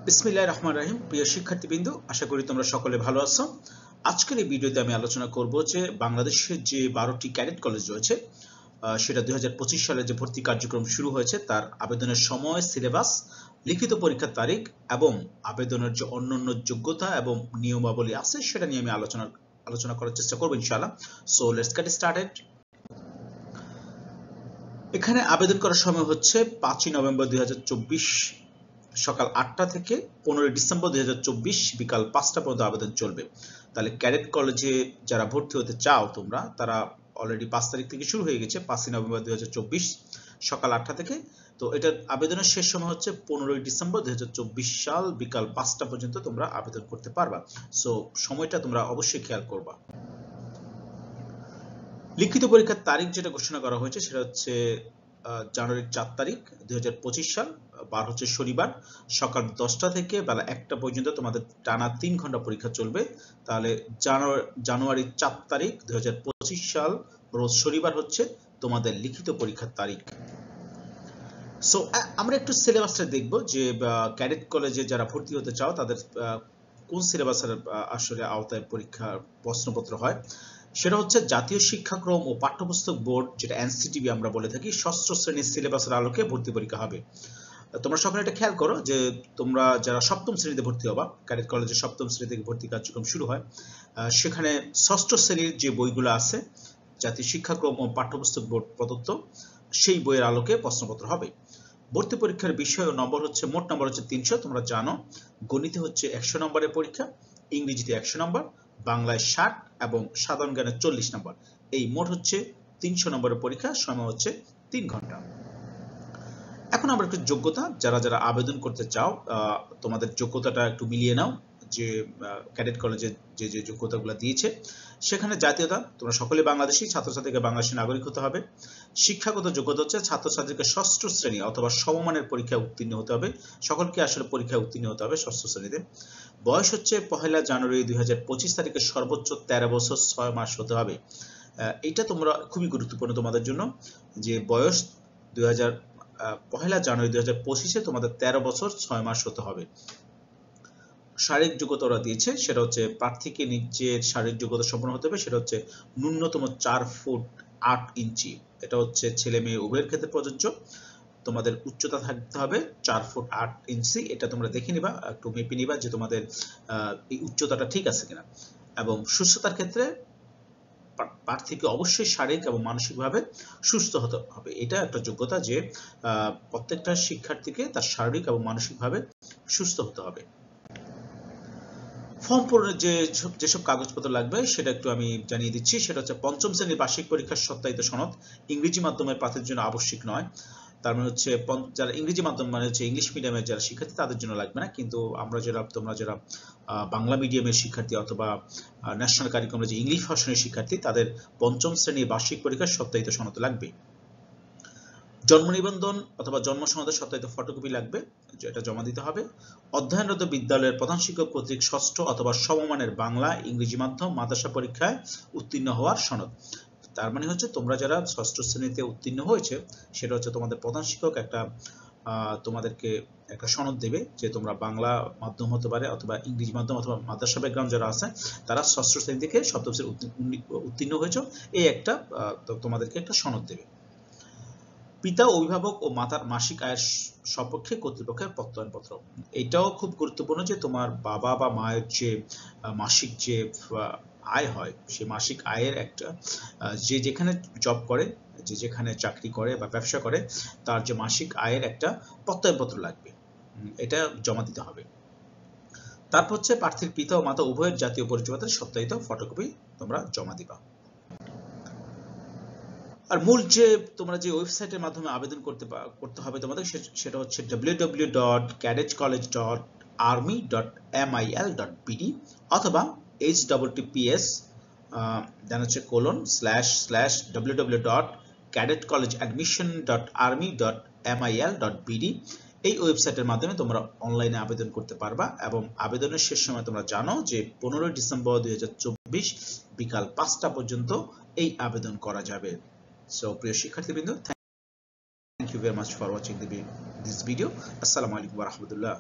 বিসমিল্লাহির রহমানির রহিম। প্রিয় শিক্ষার্থীবৃন্দ, আশা করি তোমরা সকলে ভালো আছো। আজকের এই ভিডিওতে আমি আলোচনা করব যে বাংলাদেশের যে 12টি ক্যাডেট কলেজ রয়েছে সেটা 2025 সালে যে ভর্তি কার্যক্রম শুরু হয়েছে তার আবেদনের সময়, সিলেবাস, লিখিত পরীক্ষার তারিখ এবং আবেদনের যে অন্যান্য যোগ্যতা এবং নিয়মাবলী আছে সেটা নিয়ে আমি আলোচনা করার চেষ্টা করব ইনশাআল্লাহ। So let's get started. এখানে আবেদন করার সময় হচ্ছে 5ই নভেম্বর 2024 সকাল 8টা থেকে 15 ডিসেম্বর 2024 বিকাল 5টা পর্যন্ত আবেদন চলবে। তাহলে ক্যাডেট কলেজে যারা ভর্তি হতে চাও তোমরা, তারা অলরেডি 5 তারিখ থেকে শুরু হয়ে গেছে, 5ই নভেম্বর 2024 সকাল 8টা থেকে। তো এটা আবেদনের শেষ সময় হচ্ছে 15 ডিসেম্বর 2024 সাল বিকাল 5টা পর্যন্ত তোমরা আবেদন করতে পারবা। সো সময়টা তোমরা অবশ্যই খেয়াল করবা। লিখিত পরীক্ষার তারিখ যেটা ঘোষণা করা হয়েছে সেটা হচ্ছে জানুয়ারির 4 তারিখ 2025 সাল, বার হচ্ছে শনিবার, সকাল 10টা থেকে বেলা 1টা পর্যন্ত তোমাদের টানা 3 ঘন্টা পরীক্ষা চলবে। তাহলে জানুয়ারির 4 তারিখ 2025 সাল রোজ শনিবার হচ্ছে তোমাদের লিখিত পরীক্ষার তারিখ। সো আমরা একটু সিলেবাসটা দেখব যে ক্যাডেট কলেজে যারা ভর্তি হতে চাও তাদের কোন সিলেবাসের আসলে আওতায় পরীক্ষার প্রশ্নপত্র হয়। সেটা হচ্ছে জাতীয় শিক্ষাক্রম ও পাঠ্যপুস্তক বোর্ড, যেটা এনসিটিবি আমরা বলে থাকি, ষষ্ঠ শ্রেণীর সিলেবাসের আলোকে ভর্তি পরীক্ষা হবে। তোমরা সকলে এটা খেয়াল করো যে তোমরা যারা সপ্তম শ্রেণীতে ভর্তি হবা, ক্যাডেট কলেজে সপ্তম শ্রেণী থেকে ভর্তি কার্যক্রম শুরু হয়, সেখানে ষষ্ঠ শ্রেণীর যে বইগুলো আছে জাতীয় শিক্ষাক্রম ও পাঠ্যপুস্তক বোর্ড প্রদত্ত, সেই বইয়ের আলোকে প্রশ্নপত্র হবে। ভর্তি পরীক্ষার বিষয় ও নম্বর হচ্ছে, মোট নম্বর হচ্ছে 300, তোমরা জানো। গণিতে হচ্ছে 100 নম্বরের পরীক্ষা, ইংরেজিতে 100 নম্বর, বাংলায় 60 এবং সাধারণ জ্ঞানে 40 নম্বর। এই মোট হচ্ছে 300 নম্বরের পরীক্ষা, সময় হচ্ছে 3 ঘন্টা। এখন আমরা একটু যোগ্যতা, যারা যারা আবেদন করতে চাও তোমাদের যোগ্যতাটা একটু মিলিয়ে নাও যে ক্যাডেট কলেজে যে যে যোগ্যতাগুলো দিয়েছে। সেখানে জাতীয়তা, তোমরা সকলে বাংলাদেশী, ছাত্রছাত্রীকে বাংলাদেশী নাগরিক হতে হবে। শিক্ষাগত যোগ্যতা হচ্ছে ছাত্রছাত্রীকে ষষ্ঠ শ্রেণী অথবা সমমানের পরীক্ষায় উত্তীর্ণ হতে হবে। সকলকে আসলে পরীক্ষায় উত্তীর্ণ হতে হবে ষষ্ঠ শ্রেণীতে। বয়স হচ্ছে 1 জানুয়ারি 2025 তারিখে সর্বোচ্চ 13 বছর 6 মাস হতে হবে। এটা তোমরা খুবই গুরুত্বপূর্ণ তোমাদের জন্য, যে বয়স 1 জানুয়ারি 2025-এ তোমাদের 13 বছর 6 মাস হতে হবে। শারীরিক যোগ্যতা ওরা দিয়েছে, সেটা হচ্ছে প্রার্থীকে নিজের শারীরিক যোগ্যতা সম্পন্ন হতে হবে। সেটা হচ্ছে ন্যূনতম 4 ফুট 8 ইঞ্চি। এটা হচ্ছে ছেলে মেয়ে উভয়ের ক্ষেত্রে প্রযোজ্য। তোমাদের উচ্চতা থাকতে হবে 4 ফুট 8 ইঞ্চি। এটা তোমরা দেখে নিবা, একটু মেপে নিবা যে তোমাদের এই উচ্চতাটা ঠিক আছে কিনা। এবং সুস্থতার ক্ষেত্রে প্রার্থীকে অবশ্যই শারীরিক এবং মানসিকভাবে সুস্থ হতে হবে। এটা একটা যোগ্যতা যে প্রত্যেকটা শিক্ষার্থীকে তার শারীরিক এবং মানসিকভাবে সুস্থ হতে হবে। ফর্ম পূরণের যেসব কাগজপত্র লাগবে সেটা একটু আমি জানিয়ে দিচ্ছি। সেটা হচ্ছে পঞ্চম শ্রেণীর বার্ষিক পরীক্ষার সত্যায়িত সনদ, ইংরেজি মাধ্যমের প্রার্থীর জন্য আবশ্যিক নয়। তার মানে হচ্ছে যারা ইংরেজি মাধ্যম মানে হচ্ছে ইংলিশ মিডিয়ামের যারা শিক্ষার্থী তাদের জন্য লাগবে না, কিন্তু তোমরা যারা বাংলা মিডিয়ামের শিক্ষার্থী অথবা ন্যাশনাল কারিকুলামের যে ইংলিশ ভার্সনের শিক্ষার্থী, তাদের পঞ্চম শ্রেণীর বার্ষিক পরীক্ষার সত্যায়িত সনদ লাগবে। জন্ম নিবন্ধন অথবা জন্ম সনদের সত্যায়িত ফটোকপি লাগবে, এটা জমা দিতে হবে। অধ্যয়নরত বিদ্যালয়ের প্রধান শিক্ষক কর্তৃক ষষ্ঠ অথবা সমমানের বাংলা ইংরেজি মাধ্যম মাদ্রাসা পরীক্ষায় উত্তীর্ণ হওয়ার সনদ। তার মানে হচ্ছে তোমরা যারা ষষ্ঠ শ্রেণীতে উত্তীর্ণ হয়েছে, সেটা হচ্ছে তোমাদের প্রধান শিক্ষক তোমাদেরকে একটা সনদ দেবে যে তোমরা বাংলা মাধ্যম হতে পারে অথবা ইংরেজি মাধ্যম অথবা মাদ্রাসা ব্যাকগ্রাউন্ড যারা আছে তারা ষষ্ঠ শ্রেণী থেকে সপ্তম শ্রেণী উত্তীর্ণ হয়েছে, এই একটা তোমাদেরকে একটা সনদ দেবে। পিতা, অভিভাবক ও মাতার মাসিক আয়ের সপক্ষে কর্তৃপক্ষের প্রত্যয়নপত্র। এটাও খুব গুরুত্বপূর্ণ যে তোমার বাবা বা মায়ের যে মাসিক যে আয় হয়, সেই মাসিক আয়ের একটা যে যেখানে জব করে, যে যেখানে চাকরি করে বা ব্যবসা করে, তার যে মাসিক আয়ের একটা প্রত্যয়নপত্র লাগবে, এটা জমা দিতে হবে। তারপর হচ্ছে প্রার্থীর পিতা ও মাতা উভয়ের জাতীয় পরিচয়পত্রের সত্যায়িত ফটোকপি তোমরা জমা দিবা। আর মূল যে তোমরা যে ওয়েবসাইটের মাধ্যমে আবেদন করতে হবে তোমাদের, সেটা হচ্ছে www.cadetcollege.army.mil.bd অথবা https://www.cadetcollegeadmission.army.mil.bd এই ওয়েবসাইটের মাধ্যমে তোমরা অনলাইনে আবেদন করতে পারবা। এবং আবেদনের শেষ সময় তোমরা জানো যে 15 ডিসেম্বর 2024 বিকাল 5টা পর্যন্ত এই আবেদন করা যাবে। So, প্রিয় শিক্ষার্থীবৃন্দ, thank you very much for watching this video. Assalamu alaikum wa rahmatullah.